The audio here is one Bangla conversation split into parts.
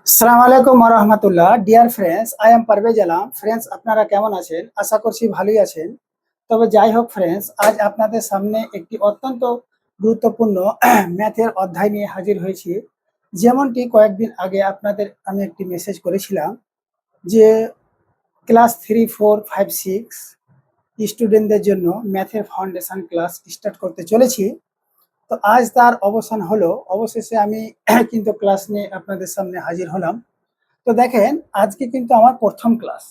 আসসালামু আলাইকুম ওয়া রাহমাতুল্লাহ। Dear friends, I am Parvez Alam. Friends, আপনারা কেমন আছেন? আশা করছি ভালোই আছেন। তবে যাই হোক ফ্রেন্ডস, আজ আপনাদের সামনে একটি অত্যন্ত গুরুত্বপূর্ণ ম্যাথের অধ্যায় নিয়ে হাজির হয়েছি। যেমনটি কয়েকদিন আগে আপনাদের আমি একটি মেসেজ করেছিলাম যে ক্লাস 3, 4, 5, 6 স্টুডেন্টদের জন্য ম্যাথের ফাউন্ডেশন ক্লাস স্টার্ট করতে চলেছি। তো আজ তার অবসান হলো। অবশেষে আমি কিন্তু ক্লাস নিয়ে আপনাদের সামনে হাজির হলাম। তো দেখেন, আজকে কিন্তু আমার প্রথম ক্লাস।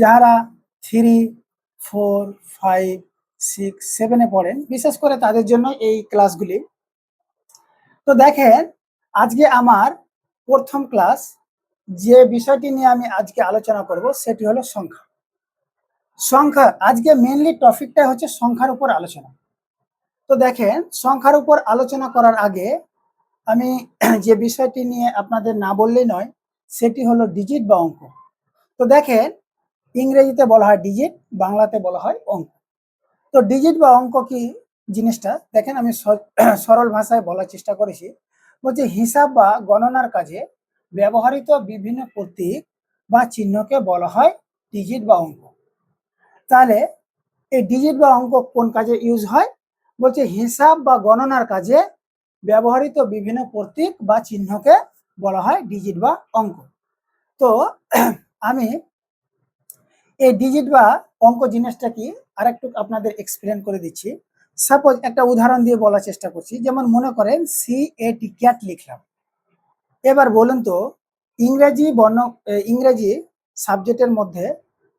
যারা 3, 4, 5, 6, 7 পড়েন, বিশেষ করে তাদের জন্য এই ক্লাসগুলি। তো দেখেন, আজকে আমার প্রথম ক্লাস। যে বিষয়টি নিয়ে আমি আজকে আলোচনা করব সেটি হলো সংখ্যা। সংখ্যা আজকে মেইনলি টপিকটা হচ্ছে সংখ্যার উপর আলোচনা। তো দেখেন, সংখ্যার উপর আলোচনা করার আগে আমি যে বিষয়টি নিয়ে আপনাদের না বললেই নয়, সেটি হলো ডিজিট বা অঙ্ক। তো দেখেন, ইংরেজিতে বলা হয় ডিজিট, বাংলাতে বলা হয় অঙ্ক। তো ডিজিট বা অঙ্ক কি জিনিসটা দেখেন, আমি সরল ভাষায় বলার চেষ্টা করেছি। বলছে হিসাব বা গণনার কাজে ব্যবহৃত বিভিন্ন প্রতীক বা চিহ্নকে বলা হয় ডিজিট বা অঙ্ক। তাহলে এই ডিজিট বা অঙ্ক কোন কাজে ইউজ হয়? বলছে হিসাব বা গণনার কাজে ব্যবহৃত বিভিন্ন প্রতীক বা চিহ্নকে বলা হয় ডিজিট বা অঙ্ক। তো আমি এই ডিজিট বা অঙ্ক জিনিসটা কি আরেকটু আপনাদের এক্সপ্লেন করে দিচ্ছি। সাপোজ একটা উদাহরণ দিয়ে বলার চেষ্টা করছি। যেমন মনে করেন CAT, ক্যাট লিখলাম। এবার বলুন তো, ইংরেজি সাবজেক্টের মধ্যে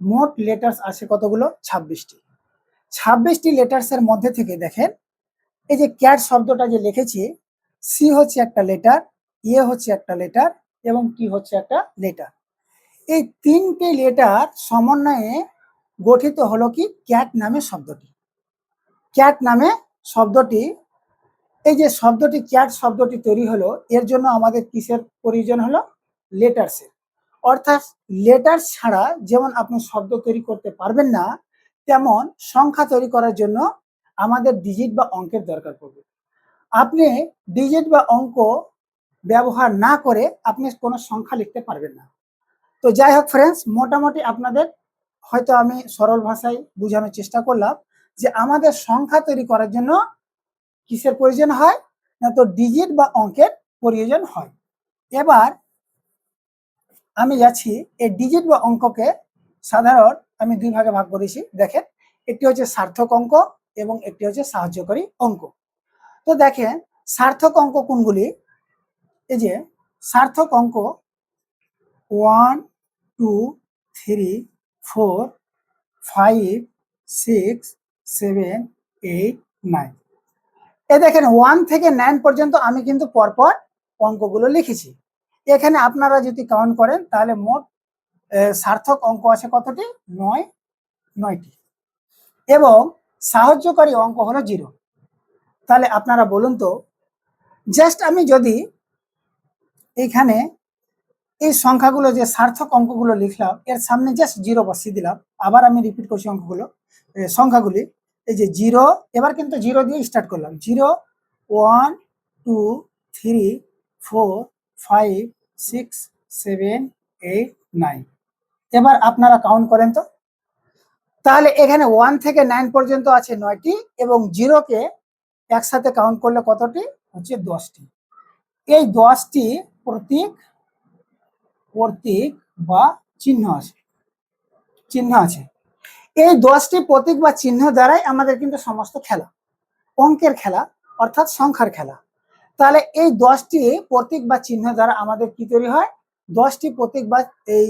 মোট লেটার্স আছে কতগুলো? 26টি। 26টি লেটার্সের মধ্যে থেকে দেখেন, এই যে ক্যাট শব্দটা যে লিখেছি, সি হচ্ছে একটা লেটার, হচ্ছে একটা লেটার এবং টি হচ্ছে একটা লেটার। এই 3টে লেটার সমন্বয়ে গঠিত হলো কি ক্যাট নামে শব্দটি। ক্যাট নামে শব্দটি, এই যে শব্দটি ক্যাট শব্দটি তৈরি হলো, এর জন্য আমাদের কিসের প্রয়োজন হলো? লেটার্সের। অর্থাৎ লেটার ছাড়া যেমন আপনি শব্দ তৈরি করতে পারবেন না, তেমন সংখ্যা তৈরি করার জন্য আমাদের ডিজিট বা অঙ্কের দরকার পড়বে। আপনি ডিজিট বা অঙ্ক ব্যবহার না করে আপনি কোনো সংখ্যা লিখতে পারবেন না। তো যাই হোক ফ্রেন্ডস, মোটামুটি আপনাদের হয়তো আমি সরল ভাষায় বোঝানোর চেষ্টা করলাম যে আমাদের সংখ্যা তৈরি করার জন্য কিসের প্রয়োজন হয়? না তো ডিজিট বা অঙ্কের প্রয়োজন হয়। এবার আমি যাচ্ছি, এই ডিজিট বা অঙ্ককে সাধারণ আমি দুই ভাগে ভাগ করেছি। দেখেন, একটি হচ্ছে সার্থক অঙ্ক এবং একটি হচ্ছে সাহায্যকারী অঙ্ক। তো দেখেন, সার্থক অঙ্ক কোনগুলি? এই যে সার্থক অঙ্ক 1, 2, 3, 4, 5, 6, 7, 8, 9। এ দেখেন 1 থেকে 9 পর্যন্ত আমি কিন্তু পরপর অঙ্কগুলো লিখেছি। এখানে আপনারা যদি কাউন্ট করেন তাহলে মোট সার্থক অঙ্ক আছে কতটি? 9টি। এবং সাহায্যকারী অঙ্ক হলো 0। তাহলে আপনারা বলুন তো, জাস্ট আমি যদি এইখানে এই সংখ্যাগুলো যে সার্থক অঙ্কগুলো লিখলাম, এর সামনে জাস্ট 0 বসিয়ে দিলাম। আবার আমি রিপিট করছি অঙ্কগুলো, সংখ্যাগুলি। এই যে 0, এবার কিন্তু 0 দিয়ে স্টার্ট করলাম। 0, 1, 2, 3, 4, 5, 6, 7, 8, 9। এবার আপনারা কাউন্ট করেন তো। তাহলে এখানে 1 থেকে 9 পর্যন্ত আছে 9টি এবং 0কে একসাথে কাউন্ট করলে কতটি? হচ্ছে 10টি। এই 10টি প্রতীক প্রতীক বা চিহ্ন আছে। এই 10টি প্রতীক বা চিহ্ন দ্বারাই আমাদের কিন্তু সমস্ত খেলা, অঙ্কের খেলা অর্থাৎ সংখ্যার খেলা। তাহলে এই 10টি প্রতীক বা চিহ্ন দ্বারা আমাদের কি তৈরি হয়? 10টি প্রতীক বা এই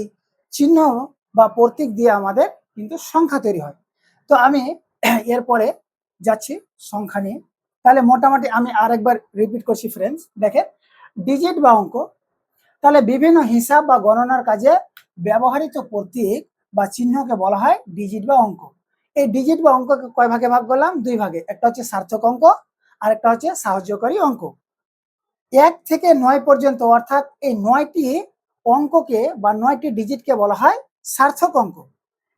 চিহ্ন বা প্রতীক দিয়ে আমাদের কিন্তু সংখ্যা তৈরি হয়। তো আমি এরপরে যাচ্ছি সংখ্যা নিয়ে। তাহলে মোটামুটি আমি আরেকবার রিপিট করছি ফ্রেন্ডস। দেখেন, ডিজিট বা অঙ্ক, তাহলে বিভিন্ন হিসাব বা গণনার কাজে ব্যবহৃত প্রতীক বা চিহ্নকে বলা হয় ডিজিট বা অঙ্ক। এই ডিজিট বা অঙ্ককে কয় ভাগে ভাগ করলাম? 2 ভাগে। একটা হচ্ছে সার্থক অঙ্ক আর একটা হচ্ছে সাহায্যকারী অঙ্ক। 1 থেকে 9 পর্যন্ত অর্থাৎ এই 9টি অঙ্ককে বা 9টি ডিজিটকে বলা হয় সার্থক অঙ্ক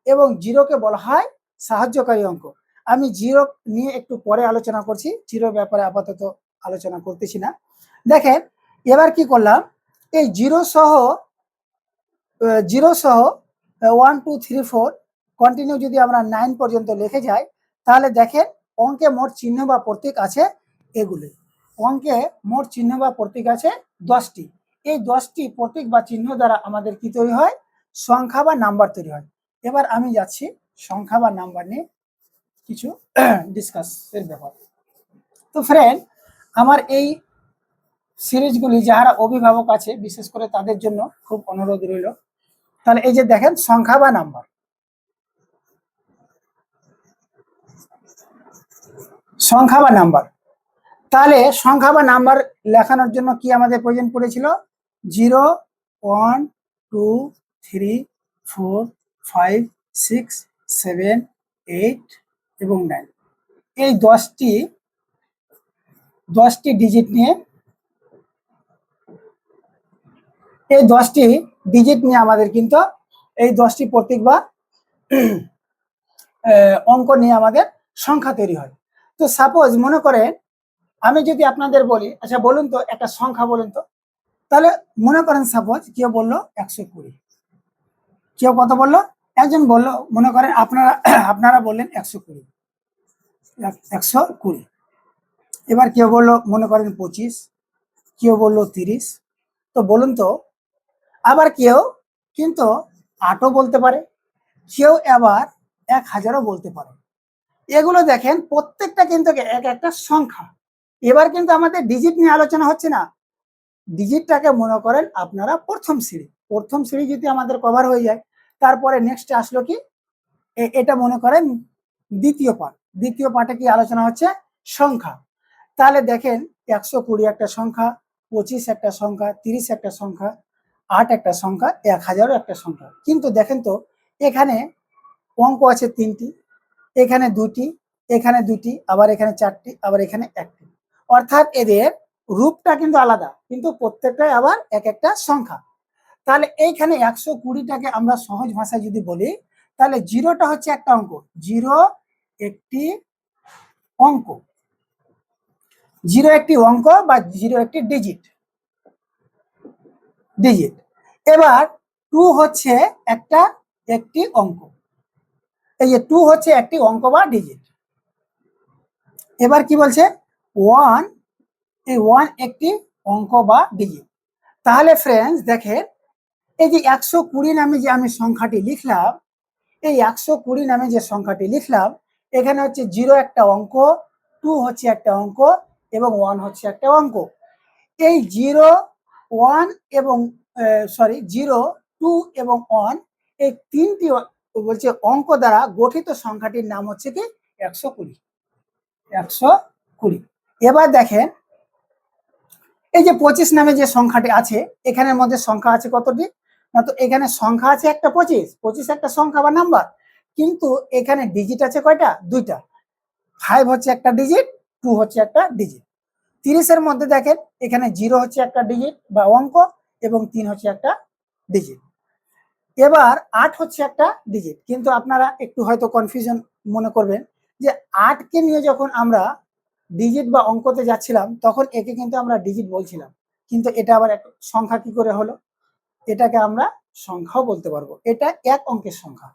এবং 0কে বলা হয় সাহায্যকারী অঙ্ক। আমি 0 নিয়ে একটু পরে আলোচনা করছি, 0 ব্যাপারে আপাতত আলোচনা করতেছি না। দেখেন, এবার কি করলাম, এই জিরো সহ 1 2 3 4 কন্টিনিউ যদি আমরা 9 পর্যন্ত লিখে যাই, তাহলে দেখেন অঙ্কে মোট চিহ্ন বা প্রতীক আছে এগুলি। অঙ্কে মোট চিহ্ন বা প্রতীক আছে 10টি। এই 10টি প্রতীক বা চিহ্ন দ্বারা আমাদের কি তৈরি হয়, সংখ্যা বা নাম্বার তৈরি হয়। এবার আমি যাচ্ছি সংখ্যা বা নাম্বার নিয়ে কিছু ডিসকাসের ব্যাপার। তো ফ্রেন্ড, আমার এই সিরিজগুলি যারা অভিভাবক আছে বিশেষ করে তাদের জন্য খুব অনুরোধ রইল। তাহলে এই যে দেখেন সংখ্যা বা নাম্বার, সংখ্যা বা নাম্বার, তাহলে সংখ্যা বা নাম্বার লেখানোর জন্য কি আমাদের প্রয়োজন পড়েছিল, 0 1 2 3 4 5 6 7 8 এবং 9, এই 10টি ডিজিট নিয়ে, এই 10টি ডিজিট নিয়ে আমাদের কিন্তু এই 10টি প্রতীক বা অঙ্ক নিয়ে আমাদের সংখ্যা তৈরি হয়। তো সাপোজ মনে করেন আমি যদি আপনাদের বলি, আচ্ছা বলুন তো একটা সংখ্যা বলুন তো, তাহলে মনে করেন সাপোজ কেউ বললো 120, কেউ কত বললো, একজন বললো, মনে করেন আপনারা আপনারা বললেন 120, 120। এবার কেউ বললো মনে করেন 25, কেউ বললো 30। তো বলুন তো, আবার কেউ কিন্তু 8ও বলতে পারে, কেউ আবার 1000ও বলতে পারে। এগুলো দেখেন প্রত্যেকটা কিন্তু এক একটা সংখ্যা। এবার কিন্তু আমাদের ডিজিট নিয়ে আলোচনা হচ্ছে না, ডিজিটটাকে মনে করেন আপনারা প্রথম সিঁড়ি যদি আমাদের কভার হয়ে যায়, তারপরে নেক্সট আসলো কি, এটা মনে করেন দ্বিতীয় পার্টে কি আলোচনা হচ্ছে, সংখ্যা। তাহলে দেখেন 120 একটা সংখ্যা, 25 একটা সংখ্যা, 30 একটা সংখ্যা, 8 একটা সংখ্যা, 1000ও একটা সংখ্যা। কিন্তু দেখেন তো এখানে অঙ্ক আছে 3টি, এখানে 2টি, এখানে 2টি, আবার এখানে 4টি, আবার এখানে 1টি। অর্থাৎ এদের রূপটা কিন্তু আলাদা, কিন্তু প্রত্যেকটাই আবার এক একটা সংখ্যা। তাহলে এইখানে 120টাকে আমরা সহজ ভাষায় যদি বলি, তাহলে জিরোটা হচ্ছে একটা অঙ্ক, জিরো একটি অঙ্ক, জিরো একটি অঙ্ক বা জিরো একটি ডিজিট। এবার 2 হচ্ছে একটি অঙ্ক, এই যে 2 হচ্ছে একটি অঙ্ক বা ডিজিট। এবার কি বলছে, 1, এই 1 একটি অঙ্ক বা ডিজিট। তাহলে ফ্রেন্ডস দেখেন, এই যে 120 নামে যে আমি সংখ্যাটি লিখলাম, এই 120 নামে যে সংখ্যাটি লিখলাম, এখানে হচ্ছে 0 একটা অঙ্ক, 2 হচ্ছে একটা অঙ্ক এবং 1 হচ্ছে একটা অঙ্ক। এই 0 1 এবং 0 2 এবং 1, এই 3টি বলছে অঙ্ক দ্বারা গঠিত সংখ্যাটির নাম হচ্ছে কি 120। এবার দেখেন এই যে 25 নামে যে সংখ্যাটি আছে, এখানের মধ্যে সংখ্যা আছে কতটি, না তো এখানে সংখ্যা আছে একটা 25 একটা সংখ্যা বা নাম্বার, কিন্তু এখানে ডিজিট আছে কয়টা, 2টা। 5 হচ্ছে একটা ডিজিট, 2 হচ্ছে একটা ডিজিট। 30-এর মধ্যে দেখেন এখানে 0 হচ্ছে একটা ডিজিট বা অঙ্ক এবং 3 হচ্ছে একটা ডিজিট। এবার 8 হচ্ছে একটা ডিজিট, কিন্তু আপনারা একটু হয়তো কনফিউশন মনে করবেন যে 8কে নিয়ে যখন আমরা ডিজিট বা অঙ্কতে যাচ্ছিলাম তখন একে কিন্তু আমরা ডিজিট বলছিলাম, কিন্তু এটা আবার এক সংখ্যা কি করে হলো, এটাকে আমরা সংখ্যাও বলতে পারবো। এটা এক অঙ্কের সংখ্যা,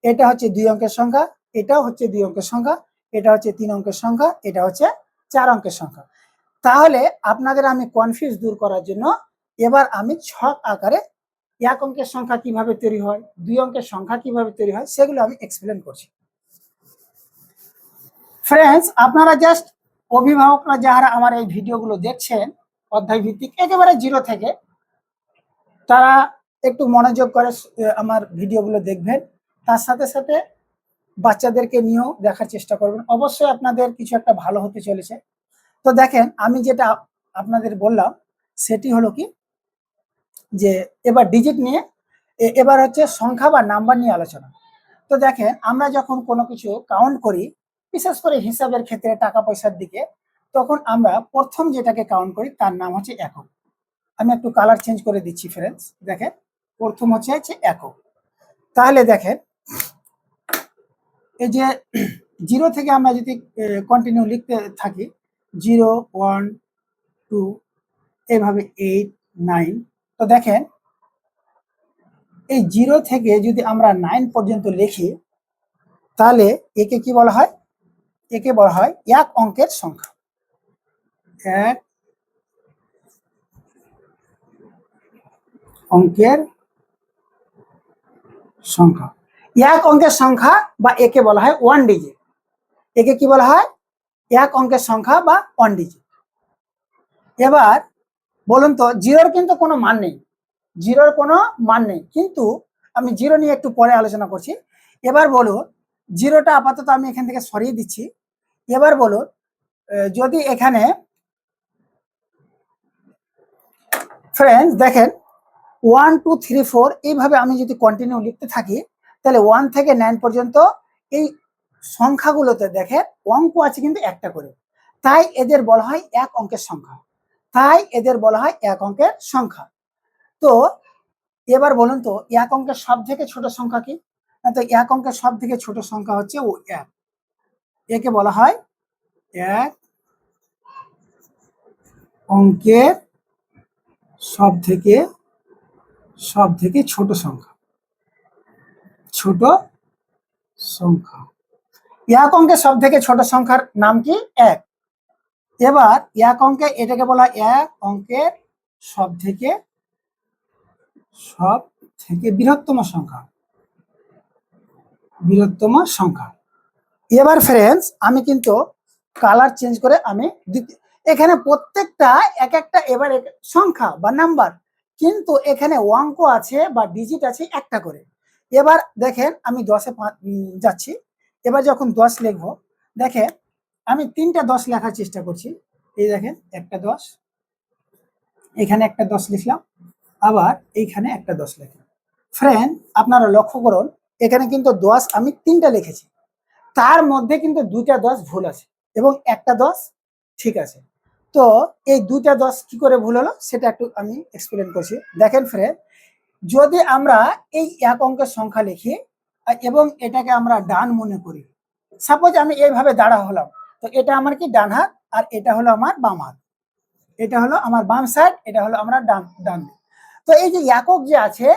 এটা হচ্ছে 2 অঙ্কের সংখ্যা, এটাও হচ্ছে 2 অঙ্কের সংখ্যা, এটা হচ্ছে 3 অঙ্কের সংখ্যা, এটা হচ্ছে 4 অঙ্কের সংখ্যা। তাহলে আপনাদের আমি কনফিউজ দূর করার জন্য এবার আমি ছক আকারে এক অঙ্কের সংখ্যা কিভাবে তৈরি হয়, 2 অঙ্কের সংখ্যা কিভাবে তৈরি হয়, সেগুলো আমি এক্সপ্লেন করছি। ফ্রেন্ডস, আপনারা জাস্ট অভিভাবকরা যারা আমার এই ভিডিওগুলো দেখছেন অধ্যায় ভিত্তিক একেবারে 0 থেকে, তারা একটু মনোযোগ করে আমার ভিডিওগুলো দেখবেন, তার সাথে সাথে বাচ্চাদেরকে নিয়েও দেখার চেষ্টা করবেন, অবশ্যই আপনাদের কিছু একটা ভালো হতে চলেছে। তো দেখেন আমি যেটা আপনাদের বললাম সেটি হলো কি, যে এবার ডিজিট নিয়ে, এবার হচ্ছে সংখ্যা বা নাম্বার নিয়ে আলোচনা। তো দেখেন আমরা যখন কোনো কিছু কাউন্ট করি, বিশেষ করে হিসাবের ক্ষেত্রে টাকা পয়সার দিকে, তখন আমরা প্রথম যেটাকে কাউন্ট করি তার নাম হচ্ছে একক। আমি একটু কালার চেঞ্জ করে দিচ্ছি ফ্রেন্ডস, দেখেন প্রথম হচ্ছে একক। তাহলে দেখেন এই যে 0 থেকে আমরা যদি কন্টিনিউ লিখতে থাকি, 0 1 2, এইভাবে 8 9। তো দেখেন এই 0 থেকে যদি আমরা 9 পর্যন্ত লিখি তাহলে একে কি বলা হয়? একে বলা হয় এক অঙ্কের সংখ্যা। এক অঙ্কের সংখ্যা। এক অঙ্কের সংখ্যা বা একে বলা হয় ওয়ান ডিজিট। একে কি বলা হয়? এক অঙ্কের সংখ্যা বা ওয়ান ডিজিট। এবার বলুন তো জিরোর কিন্তু কোনো মান নেই, জিরোর কোনো মান নেই, কিন্তু আমি জিরো নিয়ে একটু পরে আলোচনা করছি। এবার বলুন জিরোটা আপাতত আমি এখান থেকে সরিয়ে দিচ্ছি। এবার বলুন যদি এখানে ফ্রেন্ডস দেখেন 1 2 3 4 এইভাবে আমি যদি কন্টিনিউ লিখতে থাকি তাহলে 1 থেকে 9 পর্যন্ত এই সংখ্যাগুলোতে দেখেন অঙ্ক আছে কিন্তু একটা করে, তাই এদের বলা হয় এক অঙ্কের সংখ্যা। তাই এদের বলা হয় এক অঙ্কের সংখ্যা। তো এবার বলুন তো এক অঙ্কের সব থেকে ছোট সংখ্যা কি? তো এক অঙ্কের সব থেকে ছোট সংখ্যা হচ্ছে ও এক। একে বলা হয় এক অঙ্কের সব থেকে ছোট সংখ্যা। ছোট সংখ্যা। এক অঙ্কের সব থেকে ছোট সংখ্যার নাম কি? এক। এবার এক অঙ্কে এটাকে বলা হয় এক অঙ্কের সব থেকে বৃহত্তম সংখ্যা। বৃহত্তম সংখ্যা। এবার ফ্রেন্ডস আমি কিন্তু কালার চেঞ্জ করে আমি এখানে প্রত্যেকটা এক একটা এবার সংখ্যা বা নাম্বার, কিন্তু এখানে অঙ্ক আছে বা ডিজিট আছে একটা করে। এবার দেখেন আমি 10-এ যাচ্ছি। এবার যখন 10 লিখবো দেখেন আমি 3টা 10 লেখার চেষ্টা করছি। এই দেখেন একটা 10, এখানে একটা 10 লিখলাম, আবার এইখানে একটা 10 লিখলাম। ফ্রেন্ড আপনারা লক্ষ্য করুন এখানে কিন্তু 10 আমি 3টা লিখেছি, তার মধ্যে কিন্তু 2টা 10 ভুল আছে এবং একটা 10 ঠিক আছে। তো এই 2টা 10 কি করে ভুল হলো সেটা একটু আমি এক্সপ্লেন করছি। দেখেন ফ্রেন্ড যদি আমরা এই এক অঙ্কের সংখ্যা লিখি এবং এটাকে আমরা ডান মনে করি, সাপোজ আমি এইভাবে দাঁড়া হলাম, তো এটা আমার কি ডান হাত আর এটা হলো আমার বাম হাত, এটা হলো আমার বাম সাইড, এটা হলো আমরা ডান ডান দিক। তো এই যে একক যে আছে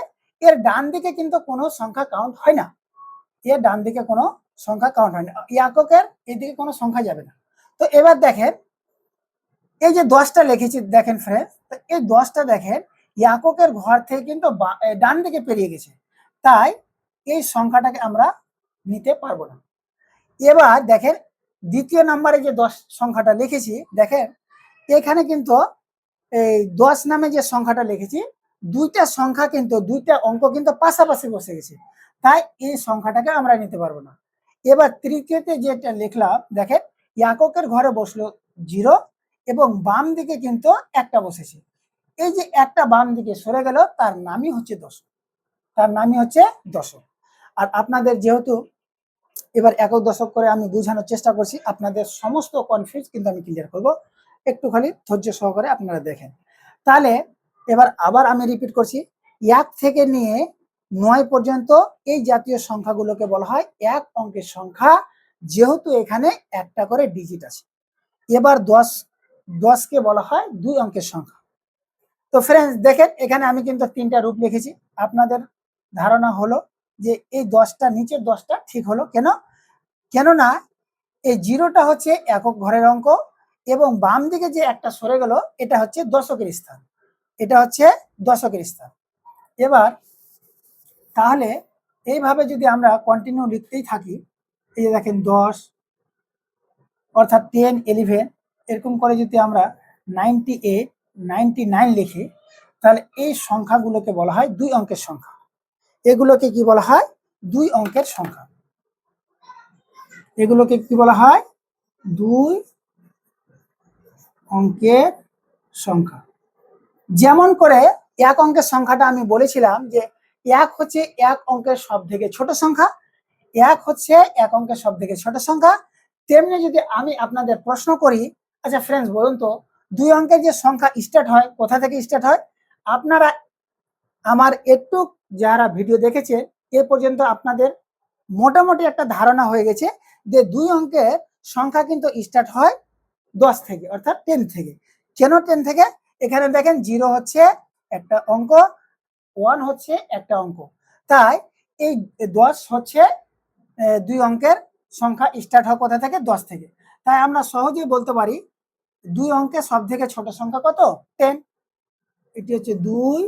এর ডান দিকে কিন্তু কোনো সংখ্যা কাউন্ট হয় না, এর ডান দিকে কোনো সংখ্যা কাউন্ট হয় না, এককের এদিকে কোনো সংখ্যা যাবে না। তো এবার দেখেন এই যে 10টা লিখেছি দেখেন ফ্রেন্ড, এই 10টা দেখেন এককের ঘর থেকে কিন্তু ডান দিকে পেরিয়ে গেছে, তাই এই সংখ্যাটাকে আমরা নিতে পারবো না। এবার দেখেন দ্বিতীয় নাম্বারে যে 10 সংখ্যাটা লিখেছি দেখেন এখানে কিন্তু এই 10 নামে যে সংখ্যাটা লিখেছি দুইটা সংখ্যা কিন্তু দুইটা অঙ্ক কিন্তু পাশাপাশি বসে গেছে, তাই এই সংখ্যাটাকে আমরা নিতে পারবো না। এবার তৃতীয়তে যেটা লিখলাম দেখেন এককের ঘরে বসলো 0 এবং বাম দিকে কিন্তু একটা বসেছে, এই যে একটা বাম দিকে সরে গেল তার নামই হচ্ছে দশক, তার নামই হচ্ছে দশক। আর আপনাদের যেহেতু এবার একক দশক করে আমি বোঝানোর চেষ্টা করছি, আপনাদের সমস্ত কনফিউজ কিন্তু আমি ক্লিয়ার করব, একটু খালি ধৈর্য সহকারে আপনারা দেখেন। তাহলে এবার আবার আমি রিপিট করছি, 1 থেকে নিয়ে 9 পর্যন্ত এই জাতীয় সংখ্যাগুলোকে বলা হয় এক অঙ্কের সংখ্যা, যেহেতু এখানে একটা করে ডিজিট আছে। এবার 10 কে বলা হয় দুই অঙ্কের সংখ্যা। তো ফ্রেন্ডস দেখেন এখানে আমি কিন্তু 3টা রূপ লিখেছি, আপনাদের ধারণা হলো যে এই 10টা নিচের 10টা ঠিক হলো কেন? কেননা এই 0টা হচ্ছে একক ঘরের অঙ্ক এবং বাম দিকে যে একটা সরে গেল এটা হচ্ছে দশকের স্থান, এটা হচ্ছে দশকের স্থান। এবার তাহলে এইভাবে যদি আমরা কন্টিনিউ লিখতেই থাকি, এই যে দেখেন 10 অর্থাৎ 10 11 এরকম করে যদি আমরা 98 99 লিখি তাহলে এই সংখ্যাগুলোকে বলা হয় দুই অঙ্কের সংখ্যা। এগুলোকে কি বলা হয়? দুই অঙ্কের সংখ্যা। এগুলোকে কি বলা হয়? দুই অঙ্কের সংখ্যা। যেমন করে এক অঙ্কের সংখ্যাটা আমি বলেছিলাম যে এক হচ্ছে এক অঙ্কের সব থেকে ছোট সংখ্যা, এক হচ্ছে এক অঙ্কের সব থেকে ছোট সংখ্যা। তেমনি যদি আমি আপনাদের প্রশ্ন করি, আচ্ছা ফ্রেন্ডস বলুন তো দুই অঙ্কের যে সংখ্যা স্টার্ট হয় কোথা থেকে স্টার্ট হয়? আপনারা আমার একটু যারা ভিডিও দেখেছে এ পর্যন্ত আপনাদের মোটামুটি একটা ধারণা হয়ে গেছে যে দুই অঙ্কের সংখ্যা কিন্তু স্টার্ট হয় 10 থেকে অর্থাৎ 10 থেকে। কেন 10 থেকে? এখানে দেখেন 0 হচ্ছে একটা অঙ্ক, 1 হচ্ছে একটা অঙ্ক। তাই এই 10 হচ্ছে 2 অঙ্কের সংখ্যা, স্টার্ট হয় কোথা থেকে? 10 থেকে। তাই আমরা সহজেই বলতে পারি 2 অঙ্কের সব থেকে ছোট সংখ্যা কত? 10। এটি হচ্ছে 2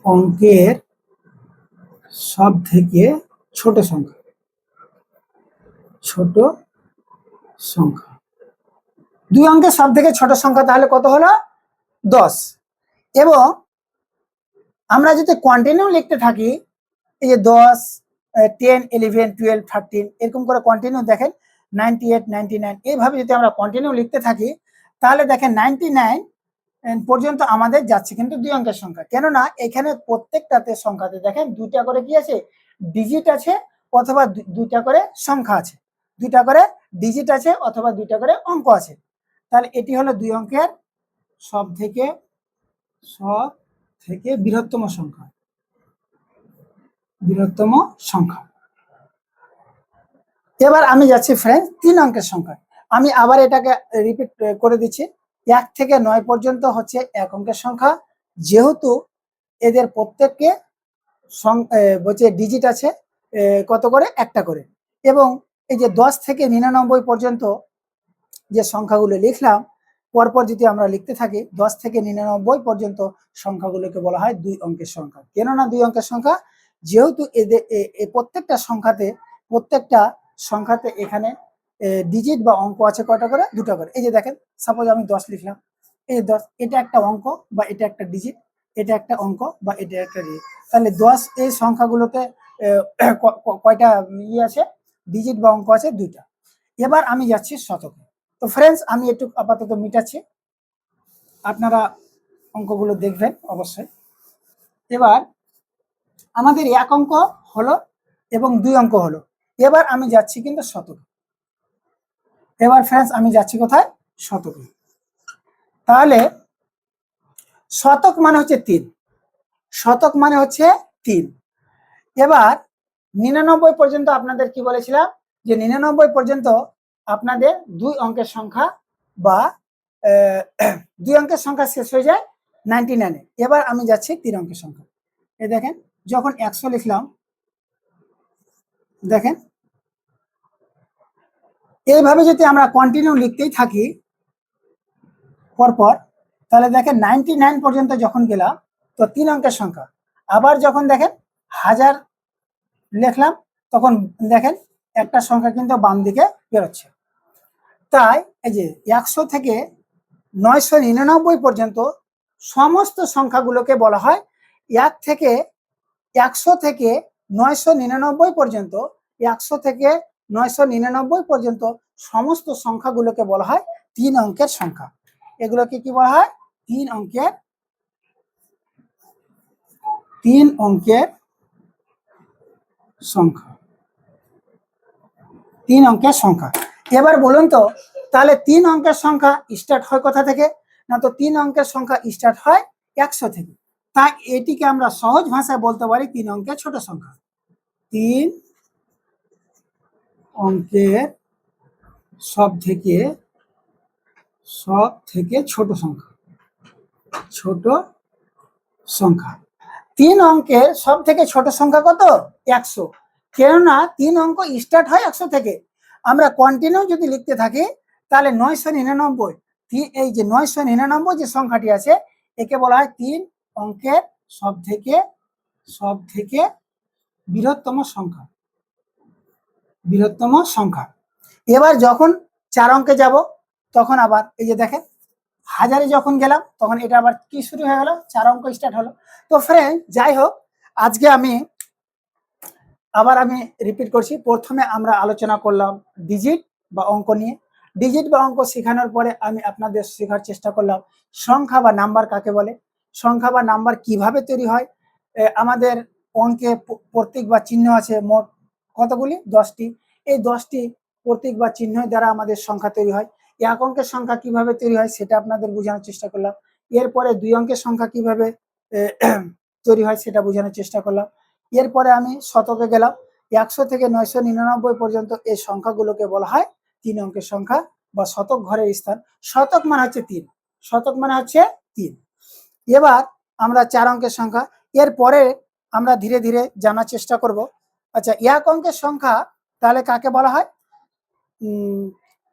অঙ্কের সব থেকে ছোট সংখ্যা, ছোট সংখ্যা। 2 অঙ্কের সব থেকে ছোট সংখ্যা তাহলে কত হলো? 10। এবং আমরা যদি কন্টিনিউ লিখতে থাকি, এই যে 10, 10, 11, 12, 13 এরকম করে কন্টিনিউ দেখেন 98, 99 এইভাবে যদি আমরা কন্টিনিউ লিখতে থাকি, তাহলে দেখেন 99 পর্যন্ত আমাদের যাচ্ছে কিন্তু 2 অঙ্কের সংখ্যা। কেননা এখানে প্রত্যেকটাতে সংখ্যাতে দেখেন 2টা করে কি আছে? ডিজিট আছে, অথবা 2টা করে সংখ্যা আছে, 2টা করে ডিজিট আছে, অথবা 2টা করে অঙ্ক আছে। তাহলে এটি হলো 2 অঙ্কের সব থেকে বৃহত্তম সংখ্যা, বৃহত্তম সংখ্যা। এবার আমি যাচ্ছি ফ্রেন্ড 3 অঙ্কের সংখ্যা। আমি আবার এটাকে রিপিট করে দিচ্ছি। 1 থেকে 9 পর্যন্ত হচ্ছে 1 অঙ্কের সংখ্যা, যেহেতু এদের প্রত্যেককে বলছে ডিজিট আছে কত করে? একটা করে। এবং এই যে 10 থেকে 99 পর্যন্ত যে সংখ্যাগুলো লিখলাম, পরপর যদি আমরা লিখতে থাকি 10 থেকে 99 পর্যন্ত সংখ্যাগুলোকে বলা হয় 2 অঙ্কের সংখ্যা। কেননা 2 অঙ্কের সংখ্যা, যেহেতু এদের প্রত্যেকটা সংখ্যাতে এখানে ডিজিট বা অঙ্ক আছে কয়টা করে? 2টা করে। এই যে দেখেন, সাপোজ আমি 10 লিখলাম, এই 10 এটা একটা অঙ্ক বা এটা একটা ডিজিট, এটা একটা অঙ্ক বা এটা একটা ডিজিট। তাহলে 10 এই সংখ্যাগুলোতে কয়টা আছে? ডিজিট বা অঙ্ক আছে? 2টা। এবার আমি যাচ্ছি শতকে। তো ফ্রেন্ডস, আমি একটু আপাতত মিটাচ্ছি, আপনারা অঙ্কগুলো দেখবেন অবশ্যই। এবার আমাদের 1 অঙ্ক হলো এবং 2 অঙ্ক হলো। এবার আমি যাচ্ছি কিন্তু শতকে। এবার ফ্রেন্ডস আমি যাচ্ছি কোথায়? শতকে। তাহলে শতক মানে হচ্ছে 3, শতক মানে হচ্ছে 3। এবার 99 পর্যন্ত আপনাদের কি বলেছিলাম? যে 99 পর্যন্ত আপনাদের 2 অঙ্কের সংখ্যা বা 2 অঙ্কের সংখ্যা শেষ হয়ে যায় 99-এ। এবার আমি যাচ্ছি 3 অঙ্কের সংখ্যা। এই দেখেন, যখন 100 লিখলাম, দেখেন এইভাবে যদি আমরা কন্টিনিউ লিখতেই থাকি পরপর, তাহলে দেখেন 99 পর্যন্ত যখন গেলাম, তো 3 অঙ্কের সংখ্যা। আবার যখন দেখেন 1000 লিখলাম, তখন দেখেন একটা সংখ্যা কিন্তু বাম দিকে বেরোচ্ছে। তাই এই যে 100 থেকে 999 পর্যন্ত সমস্ত সংখ্যাগুলোকে বলা হয় 1 থেকে 100 থেকে 999 পর্যন্ত, 100 থেকে 999 পর্যন্ত সমস্ত সংখ্যাগুলোকে বলা হয় 3 অঙ্কের সংখ্যা। এগুলোকে কি বলা হয়? 3 অঙ্কের সংখ্যা, 3 অঙ্কের সংখ্যা। এবার বলুন তো, তাহলে 3 অঙ্কের সংখ্যা স্টার্ট হয় কোথা থেকে? না, তো 3 অঙ্কের সংখ্যা স্টার্ট হয় 100 থেকে। তাই এটিকে আমরা সহজ ভাষায় বলতে পারি 3 অঙ্কের ছোট সংখ্যা। 3 অঙ্কের সব থেকে ছোট সংখ্যা, ছোট সংখ্যা। 3 অঙ্কের সব থেকে ছোট সংখ্যা কত? 100। কেননা 3 অঙ্ক স্টার্ট হয় 100 থেকে। আমরা কন্টিনিউ যদি লিখতে থাকি, তাহলে 999, এই যে 999 যে সংখ্যাটি আছে, একে বলা হয় 3 অঙ্কের সব থেকে বৃহত্তম সংখ্যা, বৃহত্তম সংখ্যা। এবার যখন 4 অঙ্কে যাব, তখন আবার এই যে দেখেন 1000-এ যখন গেলাম, তখন এটা আবার কি শুরু হয়ে গেল? 4 অঙ্ক স্টার্ট হলো। তো ফ্রেন্ড, যাই হোক, আজকে আমি রিপিট করছি। প্রথমে আমরা আলোচনা করলাম ডিজিট বা অঙ্ক নিয়ে। ডিজিট বা অঙ্ক শেখানোর পরে আমি আপনাদের শেখার চেষ্টা করলাম সংখ্যা বা নাম্বার কাকে বলে, সংখ্যা বা নাম্বার কিভাবে তৈরি হয়। আমাদের অঙ্কে প্রতীক বা চিহ্ন আছে মোট কতগুলি? 10টি। এই 10টি প্রতীক বা চিহ্নের দ্বারা আমাদের সংখ্যা তৈরি হয়। 1 অঙ্কের সংখ্যা কিভাবে তৈরি হয় সেটা আপনাদের বোঝানোর চেষ্টা করলাম। এরপরে 2 অঙ্কের সংখ্যা কিভাবে তৈরি হয় সেটা বোঝানোর চেষ্টা করলাম। এরপরে আমি শতকে গেলাম। 100 থেকে 999 পর্যন্ত এই সংখ্যাগুলোকে বলা হয় 3 অঙ্কের সংখ্যা, বা শতক ঘরের স্থান। শতক মানে হচ্ছে 3, শতক মানে হচ্ছে 3। এবার আমরা 4 অঙ্কের সংখ্যা, এরপরে আমরা ধীরে ধীরে জানার চেষ্টা করব। আচ্ছা, এক অঙ্কের সংখ্যা তাহলে কাকে বলা হয়?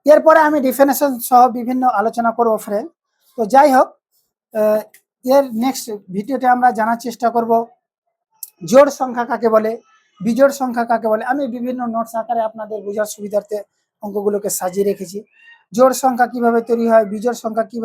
এরপরে আমি ডিফিনেশন সহ বিভিন্ন আলোচনা করব ফ্রেন্ড। তো যাই হোক, এর নেক্সট ভিডিওতে আমরা জানার চেষ্টা করব জোড় সংখ্যা কাকে বলে, বিজোড় সংখ্যা কাকে বলে। আমি বিভিন্ন নোটস আকারে আপনাদের বোঝার সুবিধার্থে অঙ্কগুলোকে সাজিয়ে রেখেছি। জোড় সংখ্যা কিভাবে তৈরি হয়, বিজোড় সংখ্যা কিভাবে